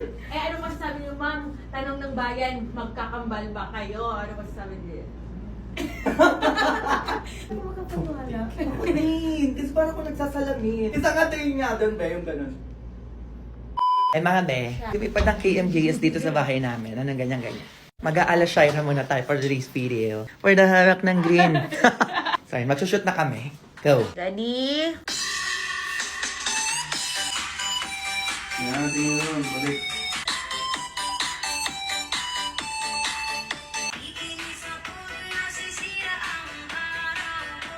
Eh, ano masasabi niyo, ma'am? Tanong ng bayan, magkakambal ba kayo? Ano masasabi niyo? Ano makapaniwala? Ako din. Kasi parang ako nagsasalamin. Isang atin nga doon ba yung ganun? Eh mga be, lumipad ng KMJS dito sa bahay namin. Anong ganyan-ganyan. Mag-aalas na muna tayo for today's video. For the harak ng green. So yun, magsushoot na kami. Go! Ready? Yan, tingin mo nun. Balik.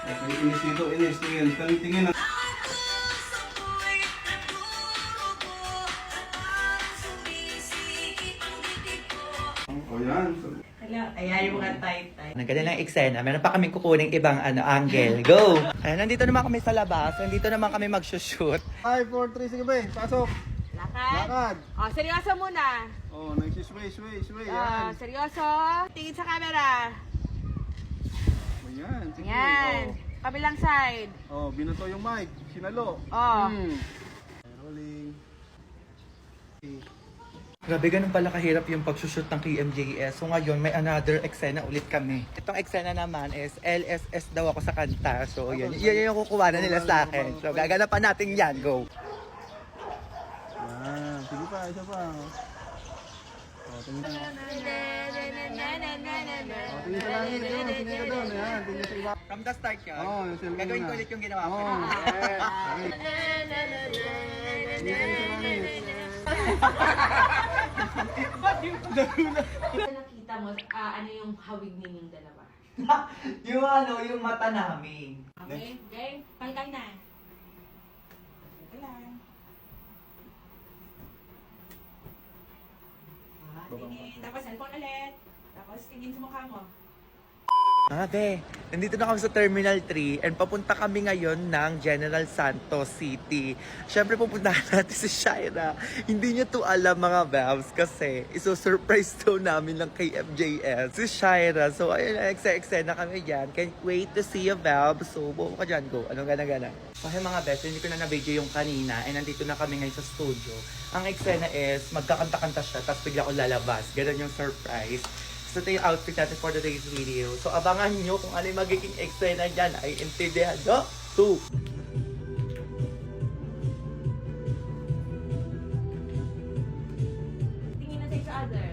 Okay, inis dito. Inis. Tingin. Tingin na. O yan. Ayan yung mga tight-tight. Ang ganda ng eksena. Meron pa kaming kukuning ibang angle. Go! Ayan, nandito naman kami sa labas. Nandito naman kami magsushoot. 5, 4, 3, sige ba? Pasok. Lakad. Lakad. Oh, seryoso muna. Oh, nagsisway. Oh, Yan. seryoso. Tingin sa camera. O yan. Sige. Yan. Kabilang side. Oh, binato yung mic. Sinalo. Oh. Rolling. Grabe, ganun pala kahirap yung pagsushoot ng KMJS. So ngayon, may another eksena ulit kami. Itong eksena naman is LSS daw ako sa kanta. So yan yung kukuha na nila sa akin. So gaganapan natin yan. Go! Yan. Sige pa, isa pa. Oh, tingin ka. Oh, tingin ka lang. Tingin ka doon. Yan. Tingin sa iba. From the start yun. Oh, yung cellphone Gagawin na. ko ulit yung ginawa ko. Oh. Okay. Tingin ka sa langit. Nakita mo, ano yung hawig ninyong dalawa? yung mata namin. Okay? Okay? Kay na. Ito lang. Tingin. Tapos cellphone ulit. Tapos tingin sa mukha mo. Be, nandito na kami sa Terminal 3 and papunta kami ngayon ng General Santos City. Siyempre pupuntahan natin si Shaira. Hindi niya to alam mga Babs kasi iso-surprise to namin ng KMJS. Si Shaira. So ayun, eksena kami dyan. Can't wait to see you, Babs. So buo ka dyan, go. Anong gana-gana? Okay mga Babs, hindi ko na na-video yung kanina and nandito na kami ngayon sa studio. Ang eksena is magkakanta-kanta siya tapos bigla ko lalabas. Ganun yung surprise. So ito yung outfit natin for today's video. So abangan nyo kung ano yung magiging eksena dyan. Ay intindihan nyo? 2. Tingin na sa each other.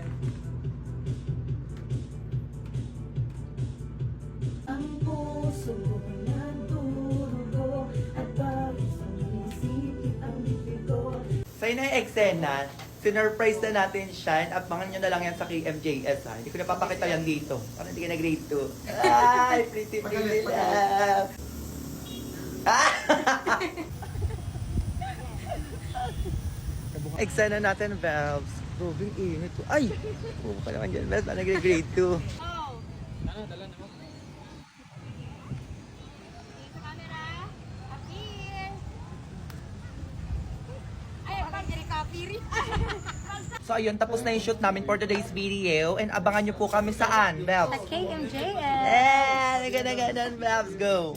Ang puso ko nagdurugo at bakit sumisikip ang bibig ko. So yun na yung eksena. Sinurprise na natin siya. Abangan nyo na lang yan sa KMJS ha. Hindi ko napapakita yan dito. Parang hindi ka na grade 2. Ay, pretty love. Eksena natin, Valves. Grobing init to. Ay! Oo ka naman dyan, Valves. Parang grade 2. Oh! Tingin sa camera. Appear! Ay, parang copy. So ayun, tapos na yung shoot namin for today's video. And abangan nyo po kami saan, Valves? At KMJS. Eh, nagana-ganan, Valves. Go!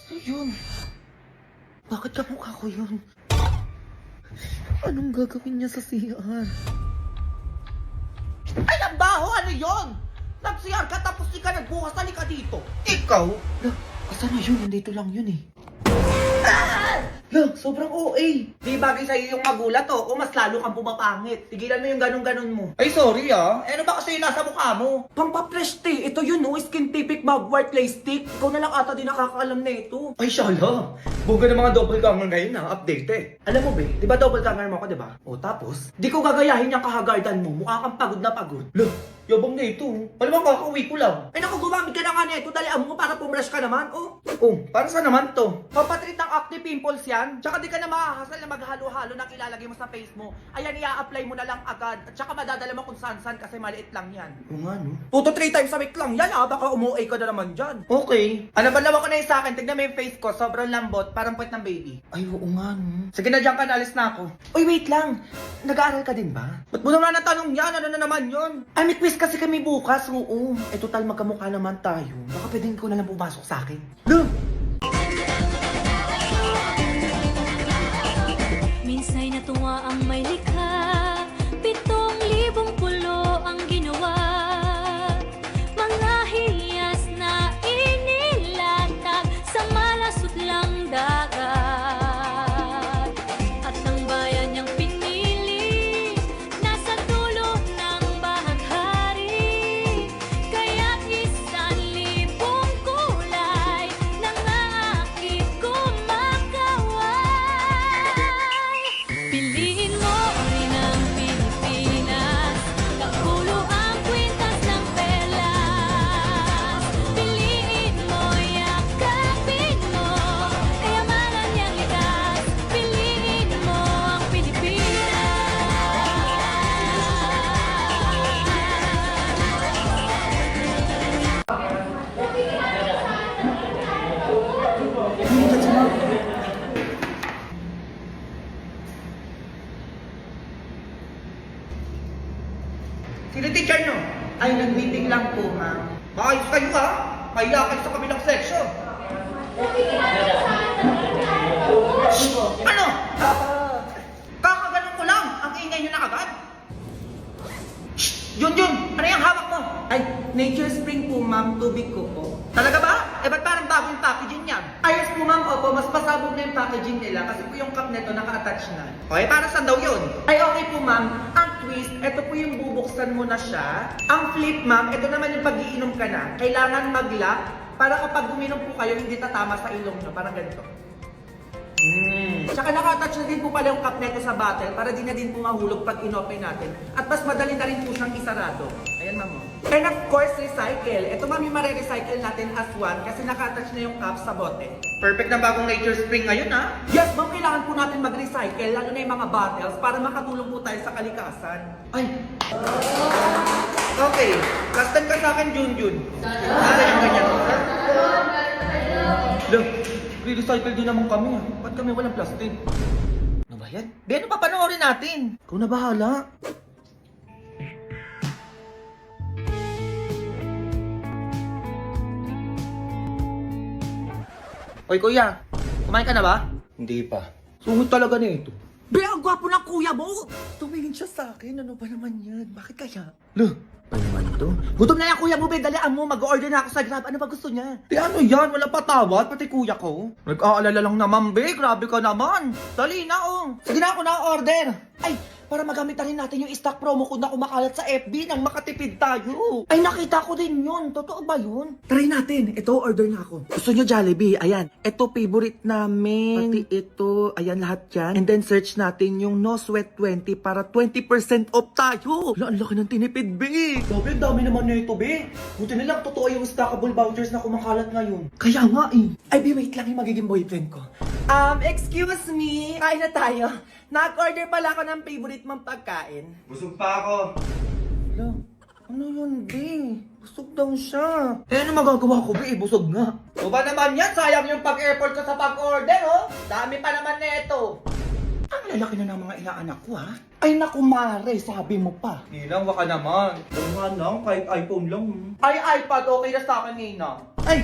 So yun. Bakit kamukha ko yun? Anong gagawin niya sa CR? Ay, ang baho! Ano yun? Nag-CR ka tapos di ka nagbukas. Tali ka dito. Ikaw? Asan na yun? Nandito lang yun eh. Sobrang OA. Di bagay sa'yo yung magulat o mas lalo kang pumapangit. Tigilan mo yung ganun-ganun mo. Ay, sorry ah. Eh, ano ba kasi yung nasa mukha mo? Pampapreste. Ito yun no, skin typic mugwort clay stick. Ikaw na lang ata din nakakaalam na ito. Ay, shala. Buga ng mga double ganger ngayon na update eh. Alam mo ba, di ba double ganger mo ako, di ba? O tapos, di ko gagayahin yung kahagardan mo. Mukha kang pagod na pagod. Look, yabang na ito. Alam mo, kakauwi ko lang. Ay naku, gumamit ka na nga nito. Dalian mo para pumrush ka naman. Oh, para saan naman to? Papatreat ng acne pimples yan. Tsaka di ka na makakasal na maghalo-halo ng ilalagay mo sa face mo. Ayan, i-apply mo na lang agad. At tsaka madadala mo kung saan-saan kasi maliit lang yan. Oo nga, no? 2 to 3 times a week lang yan, ah. Baka umuwi ka na naman dyan. Okay. Ano ba naman ko na yung sa akin? Tignan mo yung face ko. Sobrang lambot. Parang puwet ng baby. Ay, oo nga, no? Sige na, dyan ka. Alis na ako. Uy, wait lang. Nag-aaral ka din ba? Ba't mo naman natanong yan? Ano na naman yun? Ay, may quiz kasi kami bukas. Oo. Eh, total magkamukha naman tayo. Baka pwedeng ko na lang pumasok sa akin. Look! Minsa'y natuwa ang may likha, 7,000 pulo ang ginawa. Mga hiyas na inilatag sa malasot lang dagat. At ang bayan niyang pinili, nasa dulo ng bahaghari. Kaya't 1,000 kulay nang aakit kumakaway. Piliin mo rin ang Pilipinas, kapulo ang kwintas ng pelas. Piliin mo, yakapin mo, kayamanan niyang likas. Piliin mo ang Pilipinas. Sino teacher nyo? Ay, nag-meeting lang po, ma'am. Maayos kayo ha? Kaya kayo sa kabilang section. Shh! Ano? Kakaganon ko lang. Ang ingay nyo na agad. Shh! Yun! Ano yung hawak mo? Ay, Nature Spring po, ma'am. Tubig ko po. Talaga ba? Eh, ba't parang bagong packaging yan? Ayos po, ma'am. Opo, mas pasabog na yung packaging nila kasi po yung cup nito naka-attach na. Okay, para saan daw yun? Ay, okay po, ma'am. Ang twist, ito po yung bubuksan mo na siya. Ang flip, ma'am, ito naman yung pag-iinom ka na. Kailangan mag-lock para kapag uminom po kayo, hindi tatama sa ilong nyo. Parang ganito. Tsaka naka-attach na din po pala yung cup nito sa bottle para di na din po mahulog pag inopen natin. At mas madali na rin po siyang isarado. Ayan, ma'am. And of course, recycle. Ito, ma'am, yung mare-recycle natin as one kasi naka-attach na yung cup sa bote. Perfect na bagong Nature Spring ngayon, ha? Yes, ma'am, kailangan po natin mag-recycle, lalo na yung mga bottles, para makatulong po tayo sa kalikasan. Ay! Okay, last time ka sa akin, Junjun. Ganyan. Look, re-recycle din naman kami. Ba't kami walang plastic? Ano ba yan? Di, ano pa panoorin natin? Ikaw na bahala. Oy, kuya. Kumain ka na ba? Hindi pa. Sungod talaga nito. Be, ang gwapo ng kuya mo! Tumingin siya sa akin. Ano ba naman yan? Bakit kaya? Loh, pa naman ito? Gutom na yan, kuya mo, be. Dalian mo. Mag-order na ako sa Grab. Ano ba gusto niya? Di ano yan? Wala pa tawad, pati kuya ko. Nag-aalala lang naman, be. Grabe ka naman. Dali na, oh. Sige na, ako na-order. Ay, para magamit na rin natin yung stock promo code na kumakalat sa FB nang makatipid tayo. Ay, nakita ko din yun. Totoo ba yun? Try natin. Ito, order na ako. Gusto nyo Jollibee? Ayan. Ito, favorite namin. Pati ito. Ayan, lahat yan. And then, search natin yung No Sweat 20 para 20% off tayo. Wala, ang laki ng tinipid, be. Sabi, ang dami naman na ito, be. Buti na lang, totoo yung stackable vouchers na kumakalat ngayon. Kaya nga, eh. Ay, be, wait lang yung magiging boyfriend ko. Excuse me. Kain na tayo. Nag-order pala ako ng favorite mong pagkain. Busog pa ako. Lo, ano yun, be? Busog daw siya. Eh, ano magagawa ko, be? Busog nga. O ba naman yan? Sayang yung pag-airport ko sa pag-order, oh. Dami pa naman neto. Ang lalaki na ng mga inaanak ko, ha? Ay, naku, Mare, sabi mo pa. Ninang, baka naman. Nga lang, kahit iPhone lang. Ay, iPad, okay na sa akin, Nina. Ay,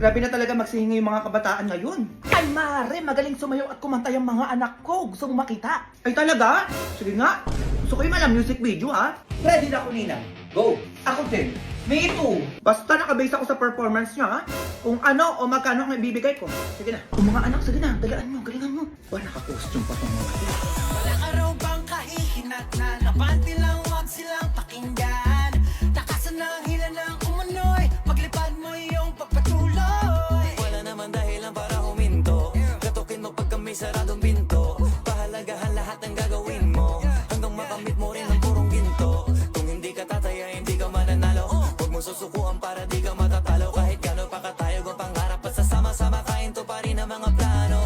grabe na talaga magsihingi yung mga kabataan ngayon. Ay, Mare, magaling sumayaw at kumanta yung mga anak ko. Gusto mo makita? Ay, talaga? Sige nga. Gusto ko yung malang music video, ha? Ready na ako, Nina. Go! Ako din. Me too. Basta nakabase ako sa performance niya, ha? Kung ano o magkano ang ibibigay ko. Sige na. Kung mga anak, sige na. Dalaan mo, galingan mo. Ba, naka-costume pa itong mga ito. Walang araw bang kahihinat na napati lang wag silang pakinggan. Takasan ng hila ng umunoy, paglipad mo yung pagpatuloy. Wala naman dahilan para huminto, katukin mo pag kami saradong binto. Pahalagahan lahat ng gagawin mo, hanggang makamit mo rin ang purong ginto. Kung hindi ka tataya, hindi ka mananalo. Huwag mo susukuan para di ka matatalo. Kahit gano'n pa katayog ang pangarap at sasama-sama kainto pa rin ang mga plano.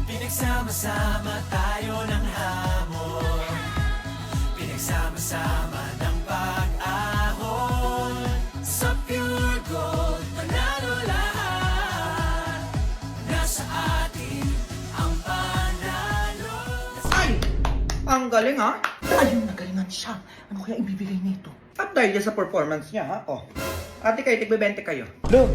Pinagsama-sama tayo ng hamon, pinagsama-sama ng pag-ahon. Sa pure gold, panalo lahat. Nasa atin ang panalo. Ay! Ang galing, ha? Ayun, nagalingan siya. Ano kaya ibibigay nito? At dahil sa performance niya, ha? Oh. Ate kayo, tigbe-20 kayo. Lo!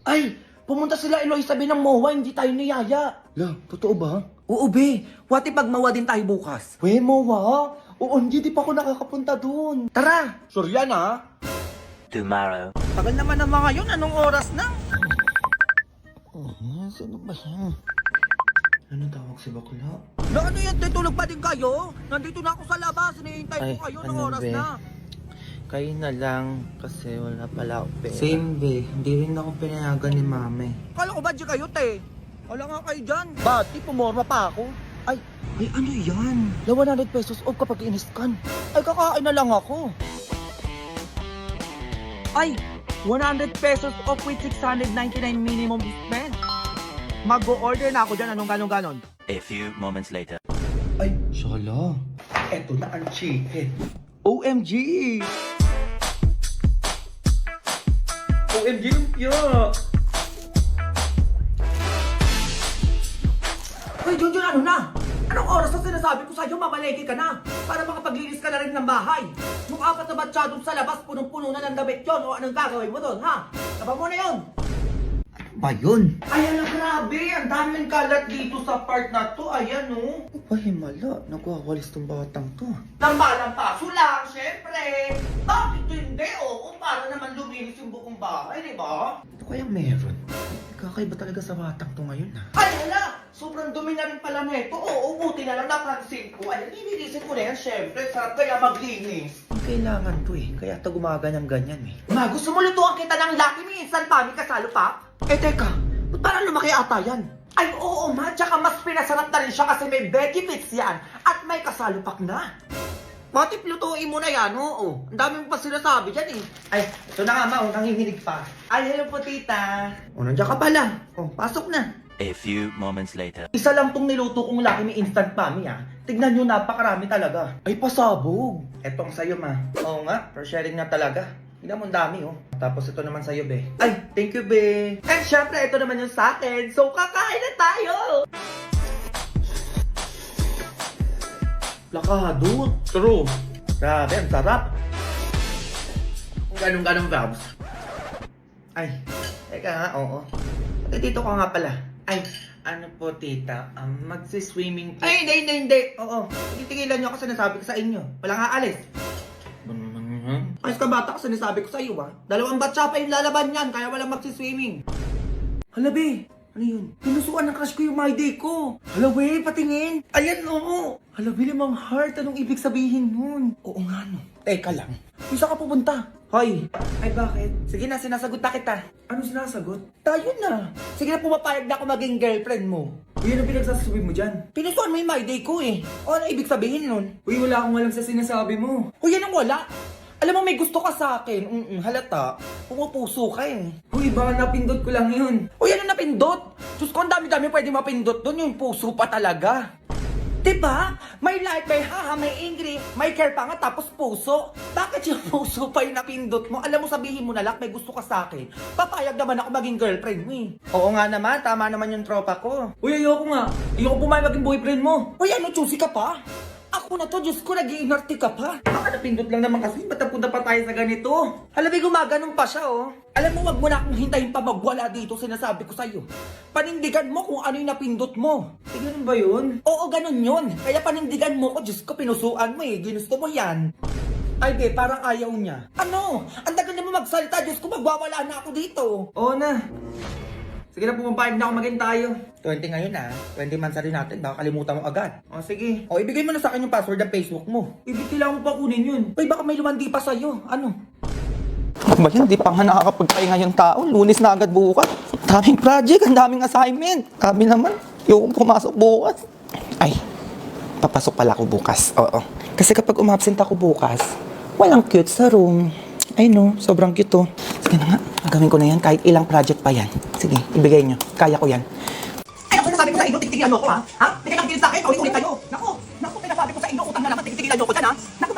Ay! Pumunta sila Eloy, sabi ng MOA, hindi tayo niyaya. Lo, totoo ba? Oo, be. What if magmawa din tayo bukas? We, mawa? Oo, hindi pa ako nakakapunta dun. Tara! Sure yan, ha? Tomorrow. Tagal naman ng mga yun. Anong oras na? Sino ba siya? Anong tawag si bakla? Na ano yan? Tutulog pa din kayo? Nandito na ako sa labas. Hinihintay ko kayo ng oras na. Kayo na lang kasi wala pala ako pera. Same, be. Hindi rin ako pinayagan ni mami. Kala ko ba di kayo, te? Wala nga kayo dyan. Ba't? Di pumorma pa ako. Ay, ano yan? 100 pesos off kapag in-scan. Ay, kakain na lang ako. Ay, 100 pesos off with 699 minimum spend. Mag-o-order na ako dyan. Anong ganon? A few moments later. Ay, shala. Eto na ang chicken. OMG! OMG lumpia! Hoy, Junjun, ano na? Anong oras na sinasabi ko sa'yo, mamalegi ka na? Para makapaglinis ka na rin ng bahay. Yung apat na batsa doon sa labas, punong-puno na ng damit yun. O anong gagawin mo doon, ha? Taba mo na yun! Ano ba yun? Ay, ala, grabe! Ang daming kalat dito sa part na to. Ayan, oh. Ay, himala. Nagwawalis tong batang to. Lampa-lampaso lang, syempre. Bakit hindi? Oo, para naman luminis yung buong bahay, di ba? Ito kayang meron. Kakaiba talaga sa batang to ngayon, ha? Ay, ala! Sobrang dumi na rin pala nito. Oo, buti na lang napansin ko. Ay, nililisin ko na yan, syempre. Sarap kaya maglinis. Kailangan to eh. Kaya ito gumaganyan-ganyan eh. Ma, gusto mo lutuan kita ng Lucky Me Instant Pami kasalo pa? Eh, teka. Ba't parang lumaki ata yan? Ay, oo, ma. Tsaka mas pinasarap na rin siya kasi may benefits yan. At may kasalupak na. Bakit lutuin mo na yan? Oo. Ang dami mo pa sinasabi dyan eh. Ay, ito na nga, ma. Oh, nanginginig pa. Ay, hello po, tita. O, nandiyan ka pala. O, pasok na. A few moments later. Isa lang tong niluto kong Lucky Me Instant Pami, ah. Tignan nyo, napakarami talaga. Ay, pasabog. Eto ang sayo, ma. Oo nga, for sharing na talaga. Tignan mo, ang dami, oh. Tapos ito naman sa'yo, be. Ay, thank you, be. And syempre, ito naman yung sa akin. So, kakain na tayo! Lakado. True. Grabe, ang sarap. Ganong-ganong vibes. Ay, teka nga, oo. At dito ka nga pala. Ay, ano po, tita? Magsi-swimming po. Ay, hindi. Oo. Titigilan niyo ako sinasabi ko sa inyo. Wala nga alis. Ayos ka bata kasi sinasabi ko sa iyo, ba? 2 batsa pa yung lalaban niyan, kaya walang magsi-swimming. Hala, be. Ano yun? Pinusuan ng crush ko yung my day ko. Hala, be, patingin. Ayan, oo. Hala, be, limang heart. Anong ibig sabihin nun? Oo nga, no. Teka lang. Isa ka pupunta. Hoy. Ay, bakit? Sige na, sinasagot na kita. Ano sinasagot? Tayo na. Sige na, pumapayag na ako maging girlfriend mo. Uy, ano pinagsasabi mo dyan? Pinusuan mo yung my day ko eh. O, ano ibig sabihin nun? Uy, wala akong alam sa sinasabi mo. Uy, anong wala? Alam mo, may gusto ka sa akin. Halata. Pumupuso ka eh. Uy, baka napindot ko lang yun. Uy, ano napindot? Diyos ko, ang dami-dami pwede mapindot doon. Yung puso pa talaga. Diba? May light, may haha, may angry, may care pa nga, tapos puso. Bakit yung puso pa yung napindot mo? Alam mo, sabihin mo na lang, may gusto ka sa akin. Papayag naman ako maging girlfriend mo eh. Oo nga naman, tama naman yung tropa ko. Uy, ayoko nga. Ayoko pumayag maging boyfriend mo. Uy, ano, choosy ka pa? Ako na to, Diyos ko, nag-iinarte ka pa. Baka napindot lang naman kasi, ba't napunta pa tayo sa ganito? Alam mo, gumaganon pa siya, oh. Alam mo, wag mo na akong hintayin pa magwala dito, sinasabi ko sa'yo. Panindigan mo kung ano yung napindot mo. Ganun ba yun? Oo, ganun yun. Kaya panindigan mo ko, Diyos ko, pinusuan mo eh. Ginusto mo yan. Ay, be, parang ayaw niya. Ano? Ang tagal na mo magsalita, Diyos ko, magwawala na ako dito. Oo na. Sige na, pumapayag na ako maging tayo. 20 ngayon ah. 20 months na rin natin. Baka kalimutan mo agad. O sige. O ibigay mo na sa akin yung password ng Facebook mo. Ibig kailangan mo pa kunin yun. Uy, baka may lumandi pa sa'yo. Ano? Ba yan? Di pa nga nakakapagpahinga yung tao. Lunes na agad bukas. Ang daming project, ang daming assignment. Sabi naman, yung pumasok bukas. Ay, papasok pala ako bukas. Oo. Kasi kapag umabsent ako bukas, walang cute sa room. Ay no, sobrang cute to. Sige na nga, gagawin ko na yan kahit ilang project pa yan. Sige, ibigay nyo. Kaya ko yan. Ay, ako nasabi ko sa inyo, tigtigilan mo ako ha? Ha? Hindi kayo nakikinig sa akin, paulit-ulit kayo. Naku, pinasabi ko sa inyo, utang na naman, tigtigilan nyo ako dyan ha? Naku,